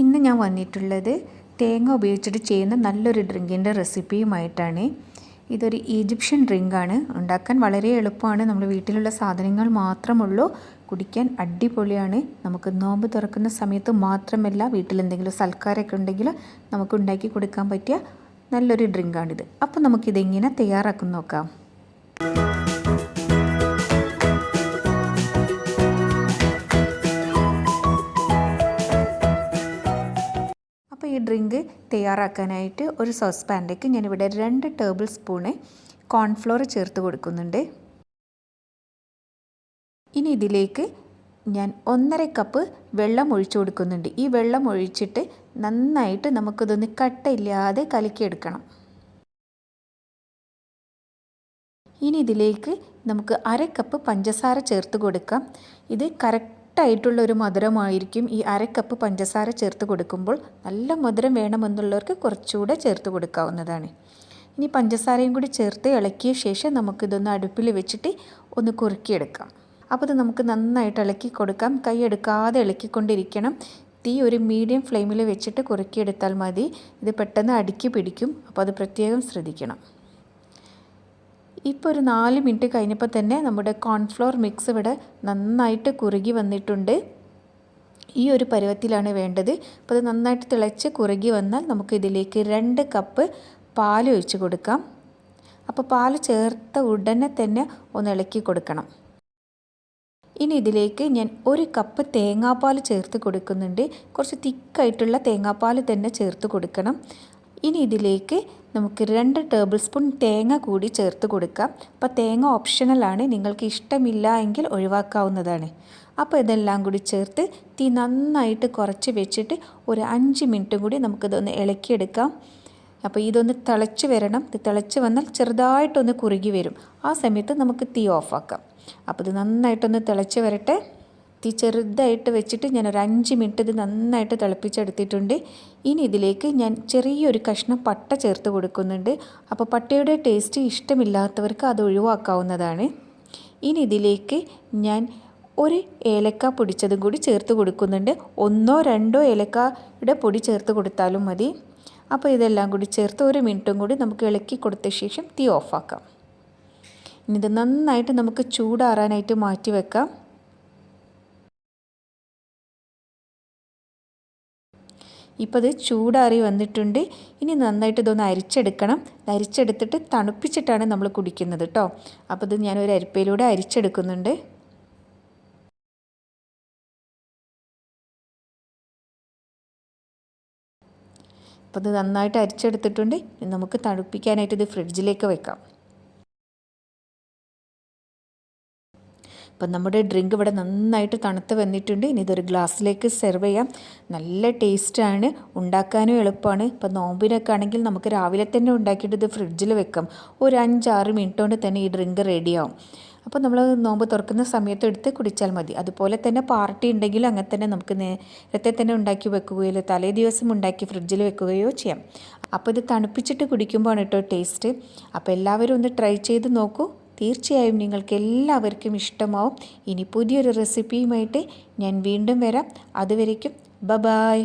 ഇന്ന് ഞാൻ വന്നിട്ടുള്ളത് തേങ്ങ ഉപയോഗിച്ചിട്ട് ചെയ്യുന്ന നല്ലൊരു ഡ്രിങ്കിൻ്റെ റെസിപ്പിയുമായിട്ടാണ്. ഇതൊരു ഈജിപ്ഷ്യൻ ഡ്രിങ്കാണ്. ഉണ്ടാക്കാൻ വളരെ എളുപ്പമാണ്. നമ്മൾ വീട്ടിലുള്ള സാധനങ്ങൾ മാത്രമുള്ളൂ. കുടിക്കാൻ അടിപൊളിയാണ്. നമുക്ക് നോമ്പ് തുറക്കുന്ന സമയത്ത് മാത്രമല്ല, വീട്ടിലെന്തെങ്കിലും സൽക്കാരമൊക്കെ ഉണ്ടെങ്കിൽ നമുക്ക് ഉണ്ടാക്കി കൊടുക്കാൻ പറ്റിയ നല്ലൊരു ഡ്രിങ്കാണിത്. അപ്പോൾ നമുക്കിതെങ്ങനെ തയ്യാറാക്കും നോക്കാം. അപ്പോൾ ഈ ഡ്രിങ്ക് തയ്യാറാക്കാനായിട്ട് ഒരു സോസ് പാനിലേക്ക് ഞാനിവിടെ 2 ടേബിൾ സ്പൂണ് കോൺഫ്ലോർ ചേർത്ത് കൊടുക്കുന്നുണ്ട്. ഇനി ഇതിലേക്ക് ഞാൻ 1.5 കപ്പ് വെള്ളം ഒഴിച്ചു കൊടുക്കുന്നുണ്ട്. ഈ വെള്ളം ഒഴിച്ചിട്ട് നന്നായിട്ട് നമുക്കിതൊന്ന് കട്ടയില്ലാതെ കലക്കിയെടുക്കണം. ഇനി ഇതിലേക്ക് നമുക്ക് 1/2 കപ്പ് പഞ്ചസാര ചേർത്ത് കൊടുക്കാം. ഇത് കറക്റ്റായിട്ടുള്ള ഒരു മധുരമായിരിക്കും. ഈ 1/2 കപ്പ് പഞ്ചസാര ചേർത്ത് കൊടുക്കുമ്പോൾ നല്ല മധുരം വേണമെന്നുള്ളവർക്ക് കുറച്ചുകൂടെ ചേർത്ത് കൊടുക്കാവുന്നതാണ്. ഇനി പഞ്ചസാരയും കൂടി ചേർത്ത് ഇളക്കിയ ശേഷം നമുക്കിതൊന്ന് അടുപ്പിൽ വെച്ചിട്ട് ഒന്ന് കുറുക്കിയെടുക്കാം. അപ്പോൾ ഇത് നമുക്ക് നന്നായിട്ട് ഇളക്കി കൊടുക്കാം. കൈ എടുക്കാതെ ഇളക്കിക്കൊണ്ടിരിക്കണം. തീ ഒരു മീഡിയം ഫ്ലെയിമിൽ വെച്ചിട്ട് കുറുക്കിയെടുത്താൽ മതി. ഇത് പെട്ടെന്ന് അടുക്കി പിടിക്കും. അപ്പോൾ അത് പ്രത്യേകം ശ്രദ്ധിക്കണം. ഇപ്പോൾ ഒരു 4 മിനിറ്റ് കഴിഞ്ഞപ്പോൾ തന്നെ നമ്മുടെ കോൺഫ്ലോർ മിക്സ് ഇവിടെ നന്നായിട്ട് കുറുകി വന്നിട്ടുണ്ട്. ഈ ഒരു പരുവത്തിലാണ് വേണ്ടത്. അപ്പോൾ അത് നന്നായിട്ട് തിളച്ച് കുറുകി വന്നാൽ നമുക്കിതിലേക്ക് 2 കപ്പ് പാൽ ഒഴിച്ച് കൊടുക്കാം. അപ്പോൾ പാൽ ചേർത്ത ഉടനെ തന്നെ ഒന്ന് ഇളക്കി കൊടുക്കണം. ഇനി ഇതിലേക്ക് ഞാൻ 1 കപ്പ് തേങ്ങാപ്പാൽ ചേർത്ത് കൊടുക്കുന്നുണ്ട്. കുറച്ച് തിക്കായിട്ടുള്ള തേങ്ങാപ്പാൽ തന്നെ ചേർത്ത് കൊടുക്കണം. ഇനി ഇതിലേക്ക് നമുക്ക് 2 ടേബിൾ സ്പൂൺ തേങ്ങ കൂടി ചേർത്ത് കൊടുക്കാം. അപ്പോൾ തേങ്ങ ഓപ്ഷണലാണ്, നിങ്ങൾക്ക് ഇഷ്ടമില്ല എങ്കിൽ ഒഴിവാക്കാവുന്നതാണ്. അപ്പോൾ ഇതെല്ലാം കൂടി ചേർത്ത് തീ നന്നായിട്ട് കുറച്ച് വെച്ചിട്ട് ഒരു 5 മിനിറ്റ് കൂടി നമുക്കിതൊന്ന് ഇളക്കിയെടുക്കാം. അപ്പോൾ ഇതൊന്ന് തിളച്ച് വരണം. ഇത് തിളച്ച് വന്നാൽ ചെറുതായിട്ടൊന്ന് കുറുകി വരും. ആ സമയത്ത് നമുക്ക് തീ ഓഫാക്കാം. അപ്പോൾ ഇത് നന്നായിട്ടൊന്ന് തിളച്ച് വരട്ടെ. തീ ചെറുതായിട്ട് വെച്ചിട്ട് ഞാനൊരു 5 മിനിറ്റ് ഇത് നന്നായിട്ട് തിളപ്പിച്ചെടുത്തിട്ടുണ്ട്. ഇനി ഇതിലേക്ക് ഞാൻ ചെറിയൊരു കഷ്ണം പട്ട ചേർത്ത് കൊടുക്കുന്നുണ്ട്. അപ്പോൾ പട്ടയുടെ ടേസ്റ്റ് ഇഷ്ടമില്ലാത്തവർക്ക് അത് ഒഴിവാക്കാവുന്നതാണ്. ഇനി ഇതിലേക്ക് ഞാൻ 1 ഏലക്ക പൊടിച്ചതും കൂടി ചേർത്ത് കൊടുക്കുന്നുണ്ട്. 1 2 ഏലക്കയുടെ പൊടി ചേർത്ത് കൊടുത്താലും മതി. അപ്പോൾ ഇതെല്ലാം കൂടി ചേർത്ത് 1 മിനിറ്റും കൂടി നമുക്ക് ഇളക്കി കൊടുത്ത ശേഷം തീ ഓഫാക്കാം. ഇനി ഇത് നന്നായിട്ട് നമുക്ക് ചൂടാറാനായിട്ട് മാറ്റി വെക്കാം. ഇപ്പോൾ ഇത് ചൂടാറി വന്നിട്ടുണ്ട്. ഇനി നന്നായിട്ട് ഇതൊന്ന് അരിച്ചെടുക്കണം. അരിച്ചെടുത്തിട്ട് തണുപ്പിച്ചിട്ടാണ് നമ്മൾ കുടിക്കുന്നത് കേട്ടോ. അപ്പോൾ ഇത് ഞാനൊരു അരിപ്പയിലൂടെ അരിച്ചെടുക്കുന്നുണ്ട്. അപ്പോൾ ഇത് നന്നായിട്ട് അരിച്ചെടുത്തിട്ടുണ്ട്. നമുക്ക് തണുപ്പിക്കാനായിട്ട് ഇത് ഫ്രിഡ്ജിലേക്ക് വെക്കാം. അപ്പം നമ്മുടെ ഡ്രിങ്ക് ഇവിടെ നന്നായിട്ട് തണുത്ത് വന്നിട്ടുണ്ട്. ഇനി ഇതൊരു ഗ്ലാസ്സിലേക്ക് സെർവ് ചെയ്യാം. നല്ല ടേസ്റ്റാണ്, ഉണ്ടാക്കാനും എളുപ്പമാണ്. ഇപ്പം നോമ്പിനൊക്കെ ആണെങ്കിൽ നമുക്ക് രാവിലെ തന്നെ ഉണ്ടാക്കിയിട്ട് ഇത് ഫ്രിഡ്ജിൽ വെക്കാം. ഒരു 5-6 മിനിറ്റ് കൊണ്ട് തന്നെ ഈ ഡ്രിങ്ക് റെഡിയാവും. അപ്പോൾ നമ്മൾ നോമ്പ് തുറക്കുന്ന സമയത്ത് എടുത്ത് കുടിച്ചാൽ മതി. അതുപോലെ തന്നെ പാർട്ടി ഉണ്ടെങ്കിലും അങ്ങനെ തന്നെ നമുക്ക് നേരത്തെ തന്നെ ഉണ്ടാക്കി വെക്കുകയോ തലേ ദിവസം ഉണ്ടാക്കി ഫ്രിഡ്ജിൽ വെക്കുകയോ ചെയ്യാം. അപ്പോൾ ഇത് തണുപ്പിച്ചിട്ട് കുടിക്കുമ്പോഴാണ് കേട്ടോ ടേസ്റ്റ്. അപ്പോൾ എല്ലാവരും ഒന്ന് ട്രൈ ചെയ്ത് നോക്കൂ. തീർച്ചയായും നിങ്ങൾക്ക് എല്ലാവർക്കും ഇഷ്ടമാവും. ഇനി പുതിയൊരു റെസിപ്പിയുമായിട്ട് ഞാൻ വീണ്ടും വരാം. അതുവരേക്കും ബൈ.